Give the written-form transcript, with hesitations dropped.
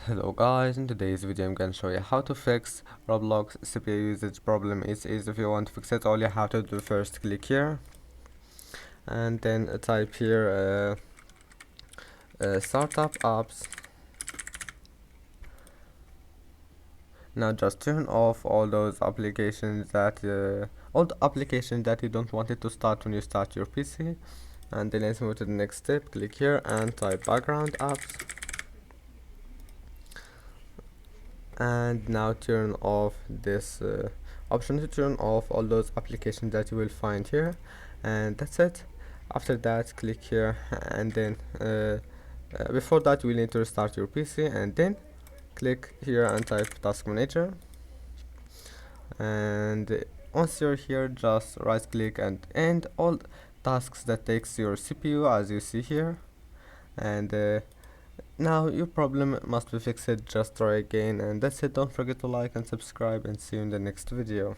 Hello guys, in today's video I'm gonna show you how to fix Roblox CPU usage problem. It's easy. If you want to fix it, all you have to do first click here and then type here startup apps. Now just turn off all those applications all the applications that you don't want it to start when you start your PC, and then let's move to the next step. Click here and type background apps, and now turn off this option to turn off all those applications that you will find here, and that's it. After that, click here, and then before that you will need to restart your PC, and then click here and type task manager, and once you're here just right click and end all tasks that takes your CPU, as you see here. And now your problem must be fixed. Just try again, and that's it. Don't forget to like and subscribe, and see you in the next video.